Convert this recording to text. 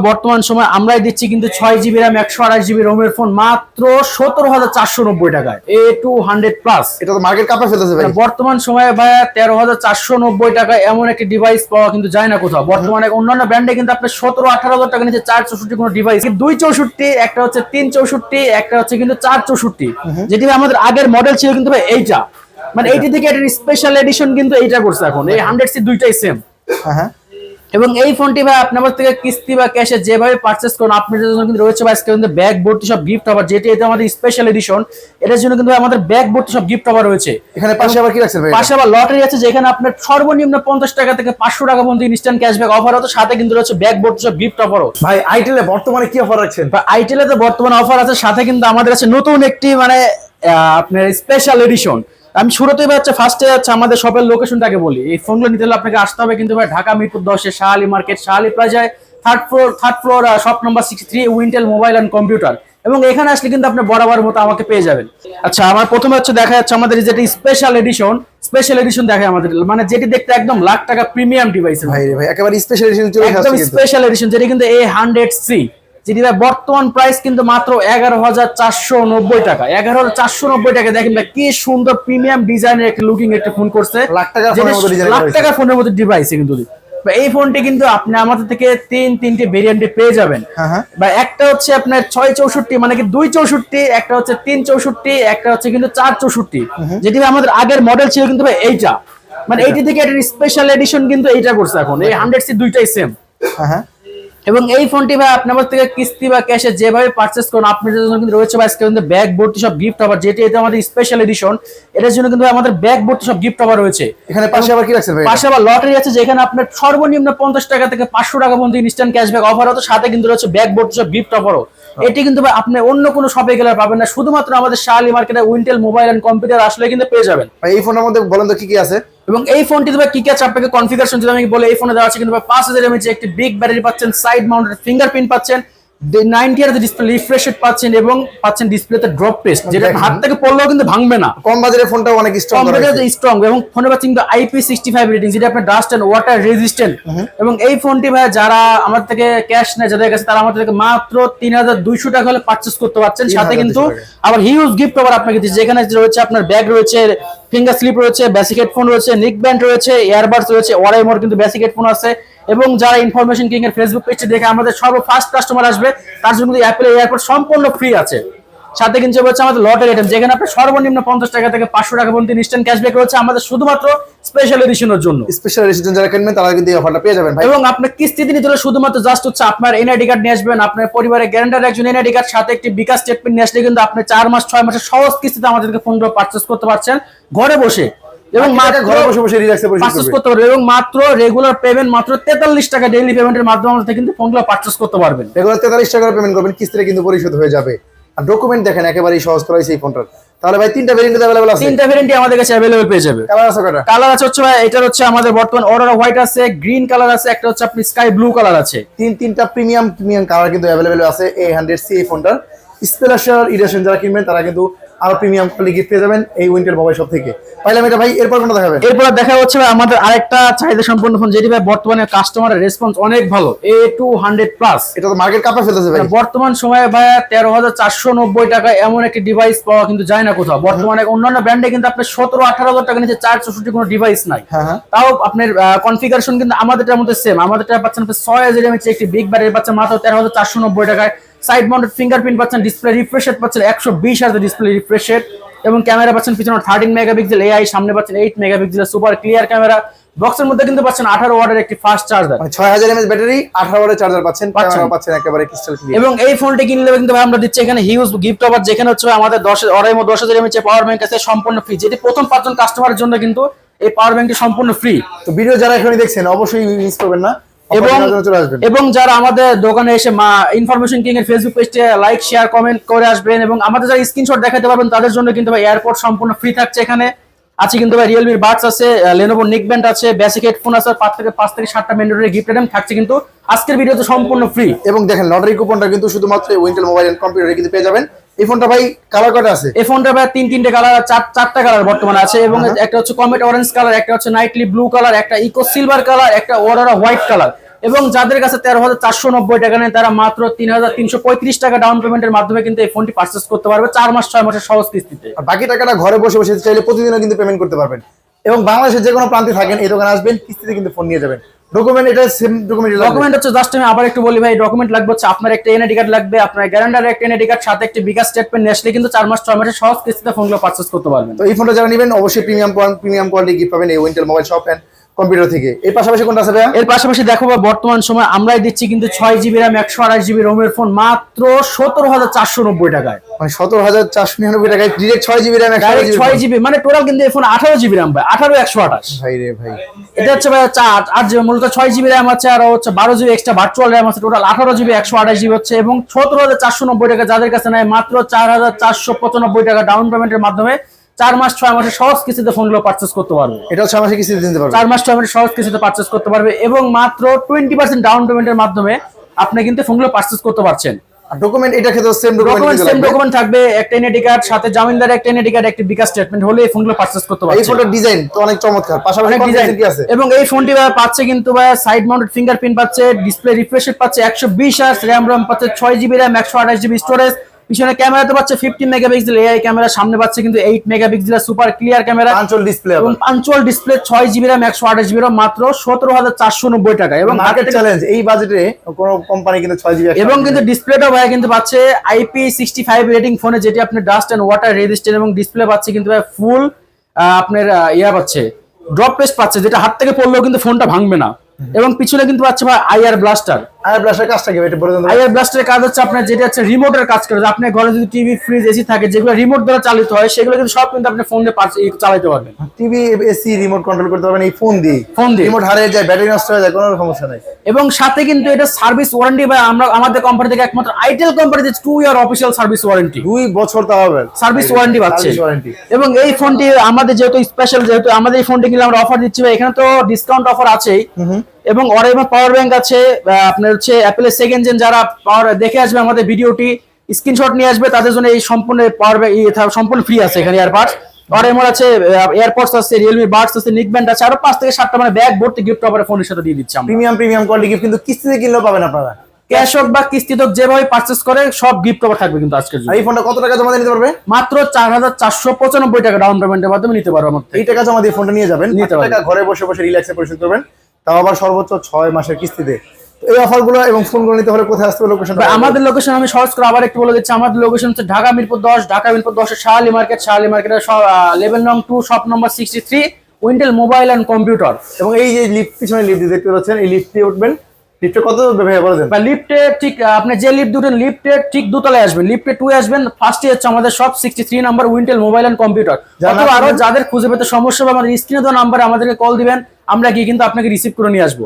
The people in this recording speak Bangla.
বর্তমান সময় আমরাই দিচ্ছি কিন্তু 6 জিবি র্যাম 128 জিবি রোমের ফোন মাত্র 17,490 টাকায় A200 প্লাস। এটা তো মার্কেট কাঁপা ফেলতেছে ভাই। বর্তমান সময়ে ভাইয়া 13,490 টাকায় এমন একটি ডিভাইস পাওয়া কিন্তু যায় না কোথাও। বর্তমানে অন্যান্য ব্র্যান্ডে কিন্তু আপনার 17-18 হাজার টাকা নিচে 464 কোনো ডিভাইস, 264, একটা হচ্ছে 364, একটা হচ্ছে কিন্তু 464, যেটি আমাদের আগের মডেল ছিল কিন্তু ভাই এইটা, মানে এইটি থেকে একটা স্পেশাল এডিশন কিন্তু এইটা করছে এখন। এই 100C দুইটাই সেম। হ্যাঁ, এবং এই ফোনটি ভাই আপনার থেকে কিস্তি বা ক্যাশে যেভাবে পারচেজ করুন, আপনাদের জন্য কিন্তু রয়েছে ভাই আজকে কিন্তু ব্যাগ ভর্তি সব গিফট অফার, যেটি এটা আমাদের স্পেশাল এডিশন। এটার জন্য কিন্তু আমাদের ব্যাগ ভর্তি সব গিফট অফার রয়েছে। এখানে পাশে আবার কি রাখছেন ভাই? পাশে আবার লটারি আছে, যেখানে আপনার সর্বনিম্ন 50 টাকা থেকে 500 টাকা পর্যন্ত ইনস্ট্যান্ট ক্যাশব্যাক অফার হতো, সাথে কিন্তু রয়েছে ব্যাগ ভর্তি সব গিফট অফারও। ভাই আইটেলে বর্তমানে কি অফার রাখছেন? আইটেলে তো বর্তমানে অফার আছে, সাথে কিন্তু আমাদের কাছে নতুন একটি মানে আপনার স্পেশাল এডিশন। আমি শুরুতেই হচ্ছে ফার্স্টে হচ্ছে আমাদের শপের লোকেশনটাকে বলি। এই ফোনগুলো নিতে হলে আপনাকে আসতে হবে কিন্তু ভাই ঢাকা মিরপুর 10-এ শাহালি মার্কেট, শাহালি প্লাজায় third floor shop number 63, Wintel mobile and computer. এবং এখানে আসলে কিন্তু আপনি বরাবর মতো আমাকে পেয়ে যাবেন। আচ্ছা, আমার প্রথমে হচ্ছে দেখা যাচ্ছে আমাদের যেটা স্পেশাল এডিশন দেখায় আমাদের, মানে যেটি দেখতে একদম লাখ টাকা প্রিমিয়াম ডিভাইস ভাই রে ভাই, একেবারে স্পেশাল এডিশন চলে আসছে, একদম স্পেশাল এডিশন, যেটি কিন্তু A100C, যেটি ভাই বর্তমান প্রাইস কিন্তু মাত্র 11,490 টাকা। 11,490 টাকা দেখেন ভাই কি সুন্দর প্রিমিয়াম ডিজাইনের একটা লুকিং একটা ফোন করছে। লাখ টাকা ফোনের মতো ডিভাইস কিন্তু। এই ফোনটি কিন্তু আপনি আমাদের থেকে তিনটে ভেরিয়েন্টে পেয়ে যাবেন। বা একটা হচ্ছে আপনার 664, মানে কি 264, একটা হচ্ছে 364, একটা হচ্ছে কিন্তু 464, যেটি আমাদের আগের মডেল ছিল কিন্তু ভাই এইটা, মানে এইটি থেকে একটা স্পেশাল এডিশন কিন্তু এইটা করছে এখন। এই 100C দুইটাই সেম। এবং এই ফোনটি ভাই আপনার থেকে কিস্তি বা ক্যাশে যেভাবে পারচেজ করুন, আপনাদের জন্য কিন্তু রয়েছে ভাই আজকে কিন্তু ব্যাগ ভর্তি সব গিফট অফার, যেটি এটা আমাদের স্পেশাল এডিশন। এটার জন্য কিন্তু আমাদের ব্যাগ ভর্তি সব গিফট অফার রয়েছে। এখানে পাশে আবার কি রাখছেন ভাই? পাশে আবার লটারি আছে, যেখানে আপনার সর্বনিম্ন 50 টাকা থেকে 500 টাকা পর্যন্ত ইনস্ট্যান্ট ক্যাশব্যাক অফার হতো, সাথে কিন্তু রয়েছে ব্যাগ ভর্তি সব গিফট অফারও। এটি কিন্তু ভাই আপনি অন্য কোনো শপে গেলে পাবেন না, শুধুমাত্র আমাদের শাহালি মার্কেটে উইন্টেল মোবাইল এন্ড কম্পিউটার আসলে কিন্তু পেয়ে যাবেন। ভাই এই ফোনের মধ্যে বলেন তো কি কি আছে? এবং এই ফোনটিতে ভাই কি কি আছে আপনাকে কনফিগারেশন যদি আমি বলে, এই ফোনে দেওয়া আছে কিন্তু 5000 mAh একটি বিগ ব্যাটারি পাচ্ছেন, সাইড মাউন্টেড ফিঙ্গারপ্রিন্ট পাচ্ছেন, 90 Hz ডিসপ্লে রিফ্রেশ রেট পাচ্ছেন, এবং পাচ্ছেন ডিসপ্লেতে ড্রপ টেস্ট, যেটা হাত থেকে পড়লেও কিন্তু ভাঙবে না। কম বাজারের ফোনটা অনেক স্ট্রং স্ট্রং, এবং ফোনে পাচ্ছেন কিন্তু IP65 রেটিং, যেটা আপনার ডাস্ট এন্ড ওয়াটার রেজিস্ট্যান্ট। এবং এই ফোনটি ভাই যারা আমার থেকে ক্যাশ নেয়, যাদের কাছে, তারা আমাদের থেকে মাত্র 3200 টাকা হলে পারচেজ করতে পারছেন। সাথে কিন্তু আবার হিউজ গিফট আবার আপনাকে দিচ্ছে, যেখানে রয়েছে আপনার ব্যাগ রয়েছে, ফিঙ্গার স্লিপ রয়েছে, বেসিক হেডফোন রয়েছে, নিক ব্যান্ড রয়েছে, ইয়ারবাডস রয়েছে, ওয়ারাইমোর কিন্তু বেসিক হেডফোন আছে। এবং যারা ইনফরমেশন কিং এর ফেসবুক পেজে দেখে আমাদের ফার্স্ট কাস্টমার আসবে, তার জন্য কিন্তু অ্যাপেল এয়ারপড সম্পূর্ণ ফ্রি আছে। সাথে কিন্তু হচ্ছে আমাদের লটারি আইটেম, যেখানে আপনার সর্বনিম্ন 50 টাকা থেকে 500 টাকা পর্যন্ত ইনস্ট্যান্ট ক্যাশব্যাক রয়েছে আমাদের শুধুমাত্র স্পেশাল এডিশনের জন্য। স্পেশাল এডিশন যারা কিনবেন তারা কিন্তু এই অফারটা পেয়ে যাবেন ভাই। এবং আপনি কিস্তিতে নিতে হলে শুধুমাত্র জাস্ট হচ্ছে আপনার এনআইডি কার্ড নিয়ে আসবেন, আপনার পরিবারের গ্যারান্টার একজন এনআইডি কার্ড, সাথে একটি বিকাশ স্টেটমেন্ট নিয়ে আসলে কিন্তু আপনি 4 মাস 6 মাসের সহজ কিস্তিতে আমাদেরকে ফোনগুলো পারচেজ করতে পারছেন ঘরে বসে। এবং ঘরে বসে বসে রিল্যাক্সে পারচেজ করতে পারবেন। এবং মাত্র রেগুলার পেমেন্ট মাত্র 43 টাকা ডেইলি পেমেন্টের মাধ্যমে আমাদের কিন্তু ফোনগুলো পারচেজ করতে পারবেন। রেগুলার 43 টাকা পেমেন্ট করবেন, কিস্তিতে কিন্তু পরিশোধ হয়ে যাবে। আর ডকুমেন্ট দেখেন একেবারেই সহজ করা হয়েছে এই ফোনটার। তাহলে ভাই তিনটা ভেরিয়েন্ট अवेलेबल আছে? তিনটা ভেরিয়েন্টই আমাদের কাছে अवेलेबल পেয়ে যাবে। কালার আছে কয়টা? কালার আছে হচ্ছে ভাই, এটা হচ্ছে আমাদের বর্তমান অরোরা হোয়াইট আছে, গ্রিন কালার আছে, একটা হচ্ছে আপনি স্কাই ব্লু কালার আছে। তিনটা প্রিমিয়াম কালার কিন্তু अवेलेबल আছে A100C এই ফোনটার। স্পেশাল এডিশন যারা কিনবেন তারা কিন্তু আরো প্রিমিয়াম কোয়ালিটি গিফট পেয়ে যাবেন এই উইন্টেল মোবাইল শপ থেকে। পাইলাম এটা ভাই। এরপর কোনটা দেখাবেন? এরপর দেখা হচ্ছে ভাই আমাদের আরেকটা চাহিদা সম্পন্ন ফোন, যেটি ভাই বর্তমানে কাস্টমারের রেসপন্স অনেক ভালো, A200 প্লাস। এটা তো মার্কেট কাঁপা ফেলতেছে ভাই। বর্তমান সময়ে ভাই 13,490 টাকা এমন একটি ডিভাইস পাওয়া কিন্তু যায় না কোথাও। বর্তমানে অন্যান্য ব্র্যান্ডে কিন্তু আপনার 17-18 হাজার টাকা নিচে 464 কোনো ডিভাইস নাই। তাও আপনার কনফিগারেশন কিন্তু আমাদেরটার মধ্যে সেম। আমাদেরটা পাচ্ছেন 6000 mAh একটি বিগ ব্যাটারি পাচ্ছেন মাত্র 13,490 টাকায়। সাইড মাউন্টেড ফিঙ্গারপ্রিন্ট পাচ্ছেন, ডিসপ্লে রিফ্রেশ রেট পাচ্ছেন 120 Hz ডিসপ্লে রিফ্রেশ রেট, এবং ক্যামেরা পাচ্ছেন পিছনে 13 মেগাপিক্সেল AI, সামনে পাচ্ছেন 8 মেগাপিক্সেল সুপার ক্লিয়ার ক্যামেরা। বক্সের মধ্যে কিন্তু পাচ্ছেন 18 ওয়াটের একটি ফাস্ট চার্জার, 6000 mAh ব্যাটারি, 18 ওয়াটের চার্জার পাচ্ছেন, ক্যামেরা পাচ্ছেন একেবারে ক্রিস্টাল ক্লিয়ার। এবং এই ফোনটি কিনলে কিন্তু ভাই আমরা দিচ্ছি এখানে হিউজ গিফট অফার, যেখানে হচ্ছে আমাদের 10,000 mAh পাওয়ার ব্যাংক আছে সম্পূর্ণ ফ্রি, যেটি প্রথম 5 জন কাস্টমারের জন্য কিন্তু এই পাওয়ার ব্যাংকটি সম্পূর্ণ ফ্রি। তো ভিডিও যারা এখনই দেখছেন অবশ্যই মিস করবেন না, এবং যারা আমাদের দোকানে এসে ইনফরমেশন কিং এর ফেসবুক পেজে লাইক শেয়ার কমেন্ট করে আসবেন, এবং আমাদের যারা স্ক্রিনশট দেখাতে পারবেন তাদের জন্য কিন্তু ভাই এয়ারপড সম্পূর্ণ ফ্রি থাকছে। এখানে আছে কিন্তু ভাই Realme বাডস আছে, Lenovo নিক ব্যান্ড আছে, বেসিক হেডফোন আছে, 5 থেকে 7টা ম্যান্ডেটরি গিফট আইটেম থাকছে কিন্তু আজকের ভিডিওতে সম্পূর্ণ ফ্রি। এবং দেখেন লটারি কুপনটা কিন্তু শুধুমাত্র উইন্টেল মোবাইল এন্ড কম্পিউটারে কিন্তু পেয়ে যাবেন। এই ফোনটা ভাই কালার কয়টা আছে? এই ফোনটা ভাই তিনটে কালার, চারটা কালার বর্তমানে আছে, এবং একটা হচ্ছে কমেট অরেঞ্জ কালার, একটা হচ্ছে নাইটলি ব্লু কালার, একটা ইকো সিলভার কালার, একটা অরোরা হোয়াইট কালার। এবং যাদের কাছে 13,490 টাকা নেই তারা মাত্র 3,335 টাকা ডাউন পেমেন্টের মাধ্যমে কিন্তু এই ফোনটি পারচেজ করতে পারবে 4 মাস 6 মাসের সহজ কিস্তিতে। আর বাকি টাকাটা ঘরে বসে বসে চাইলে প্রতিদিনও কিন্তু পেমেন্ট করতে পারবেন। এবং বাংলাদেশের যে কোনো প্রান্তে থাকেন এই দোকানে আসবেন, কিস্তিতে কিন্তু ফোন নিয়ে যাবেন। ডকুমেন্ট এটা সেম ডকুমেন্ট হচ্ছে জাস্ট আমি আবার একটু বলি ভাই, ডকুমেন্ট লাগবে হচ্ছে আপনার একটা এনআইডি কার্ড লাগবে, আপনার গ্যারান্টারের একটা এনআইডি কার্ড, সাথে একটা বিকাশ স্টেটমেন্ট নিয়ে আসলে কিন্তু 4 মাস 6 মাসের সহজ কিস্তিতে ফোনগুলো পারচেজ করতে পারবেন। তো এই ফোনটা যারা নেবেন অবশ্যই প্রিমিয়াম কোয়ালিটি গিফট পাবেন এই Wintel mobile shop and computer থেকে। এর পাশাপাশি কোনটা আছে ভাইয়া? এর পাশাপাশি দেখো বর্তমান সময় আমরাই দিচ্ছি কিন্তু 6GB RAM 128GB রোমের ফোন মাত্র 17,490 টাকায়। মানে 17,499 টাকায় ডিরেক্ট 6GB RAM 6GB মানে টোটাল কিন্তু এই ফোন 18GB RAM ভাই, 18/128। ভাই রে ভাই, এটা হচ্ছে ভাই 8GB মূলত 6GB RAM আছে আর হচ্ছে 12GB এক্সট্রা ভার্চুয়াল RAM আছে, টোটাল 18GB 128GB হচ্ছে। এবং 17,490 টাকা যাদের কাছে নাই মাত্র 4,495 টাকা ডাউন পেমেন্টের মাধ্যমে 4 মাস 6 মাসের সহজ কিস্তিতে ফোনগুলো পারচেজ করতে পারবে। এটা 6 মাসে কিস্তিতে দিতে পারবে, 4 মাস 6 মাসের সহজ কিস্তিতে পারচেজ করতে পারবে এবং মাত্র 20% ডাউন পেমেন্টের মাধ্যমে আপনি কিন্তু ফোনগুলো পারচেজ করতে পারছেন। আর ডকুমেন্ট এটা ক্ষেত্রে সেম ডকুমেন্ট থাকবে, একটা এনআইডি কার্ড, সাথে জামিনদার একটা এনআইডি কার্ড, একটা বিকাশ স্টেটমেন্ট হলে এই ফোনগুলো পারচেজ করতে পারবেন। এই ফোনটার ডিজাইন তো অনেক চমৎকার, পাশাপাশি ডিজাইন কি আছে? এবং এই ফোনটি পাচ্ছে কিন্তু সাইড মাউন্টেড ফিঙ্গারপ্রিন্ট পাচ্ছে, ডিসপ্লে রিফ্রেশ রেট পাচ্ছে 120 Hz, RAM পাচ্ছে 6GB RAM 128GB স্টোরেজ, পিছনে ক্যামেরাতে পাচ্ছে 15 মেগাপিক্সেল এআই ক্যামেরা, সামনে পাচ্ছে কিন্তু 8 মেগাপিক্সেলের সুপার ক্লিয়ার ক্যামেরা, পাঁচল ডিসপ্লে এবং পাঁচল ডিসপ্লে 6GB RAM 128GB মাত্র 17,490 টাকা। এবং মার্কেট চ্যালেঞ্জ এই বাজেটে কোন কোম্পানি কিন্তু 6GB এবং কিন্তু ডিসপ্লেটা ভাই কিন্তু পাচ্ছে IP65 রেটিং ফোনে, যেটি আপনার ডাস্ট এন্ড ওয়াটার রেজিস্ট্যান্ট, এবং ডিসপ্লে পাচ্ছে কিন্তু ভাই ফুল আপনার পাচ্ছে ড্রপ পেস্ট পাচ্ছে, যেটা হাত থেকে পড়লেও কিন্তু ফোনটা ভাঙবে না। এবং পিছনে কিন্তু পাচ্ছে ভাই আইআর ব্লাস্টার। আইআর ব্লাস্টার কাজটা কি এটা বলে দেন? আইআর ব্লাস্টারের কাজ হচ্ছে আপনার যেটা হচ্ছে রিমোটের কাজ করে, আপনার ঘরে যদি টিভি ফ্রিজ এসি থাকে যেগুলো রিমোট দ্বারা চালিত হয় সেগুলো কিন্তু সব কিন্তু আপনি ফোন দিয়ে চালাতে পারবেন। টিভি এসি রিমোট কন্ট্রোল করতে পারবেন এই ফোন দিয়ে। রিমোট হারিয়ে যায়, ব্যাটারি নষ্ট হয়ে যায়, কোনো সমস্যা নাই। এবং সাথে কিন্তু এটা সার্ভিস ওয়ারেন্টি ভাই আমরা আমাদের কোম্পানি থেকে একমাত্র আইটেল কোম্পানি যে 2 ইয়ার অফিশিয়াল সার্ভিস ওয়ারেন্টি, 2 বছর তাও হবে সার্ভিস ওয়ারেন্টি পাচ্ছে। এবং এই ফোনটি আমাদের যেহেতু স্পেশাল, যেহেতু আমাদের এই ফোনটি কিনলে আমরা অফার দিচ্ছি ভাই, এখানে তো ডিসকাউন্ট অফার আছেই, এবং অরেমা পাওয়ার ব্যাংক আছে, আপনার হচ্ছে অ্যাপেলের সেকেন্ড জেন যারা পাওয়ার দেখে আসবে আমাদের ভিডিওটি স্ক্রিনশট নিয়ে আসবে তাদের জন্য এই সম্পূর্ণ পাওয়ার ব্যাংক সম্পূর্ণ ফ্রি আছে। এখানে এয়ারপাডস অরেমার আছে, এয়ারপডস আছে, রিয়েলমি বাডস আছে, নিক ব্যান্ড আছে, আরো 5 থেকে 7টা মানে ব্যাগ ভর্তি গিফট অফারে ফোনের সাথে দিয়ে দিচ্ছি আমরা। প্রিমিয়াম কোয়ালিটি গিফট কিন্তু কিস্তিতে কিনলেও পাবেন আপনারা, ক্যাশ হোক বা কিস্তিতে হোক যেভাবে পারচেজ করে সব গিফট অফার থাকবে কিন্তু আজকের জন্য। এই ফোনটা কত টাকা জমা দিয়ে নিতে পারবে? মাত্র 4,495 টাকা ডাউন পেমেন্টের মাধ্যমে নিতে পারবে আমার থেকে। এই টাকা জমা দিয়ে ফোনটা নিয়ে যাবেন, টাকা ঘরে বসে বসে রিল্যাক্সে পরিশোধ করবেন, তাও আবার সর্বোচ্চ 6 মাসের কিস্তিতে। এই অফারগুলো এবং ফোনগুলো নিতে হলে কোথায় আসতে হবে? লোকেশন আমাদের লোকেশন আমি সহজ করে আবার একটু বলে দিচ্ছি। আমাদের লোকেশন হচ্ছে ঢাকা মিরপুর 10, ঢাকা মিরপুর 10 এর শাহালি মার্কেটের লেভেল নং 2 shop number 63 Wintel mobile and computer. এবং এই যে লিফট, পিছনে লিফট দেখতে পাচ্ছেন, এই লিফট দিয়ে উঠবেন। লিফটে কত ভাইয়া বলে দেন? বা লিফটে ঠিক আপনি যে লিফট দুটেন লিফটে ঠিক দোতলায় আসবেন, লিফটে 2 আসবেন, ফার্স্টে হচ্ছে আমাদের shop 63 number Wintel mobile and computer. আরো যাদের খুঁজে পেতে সমস্যা হবে আমাদের স্ক্রিনে দেওয়া নাম্বারে আমাদেরকে কল দিবেন, আমরা গিয়ে কিন্তু আপনাকে রিসিভ করে নিয়ে আসবো।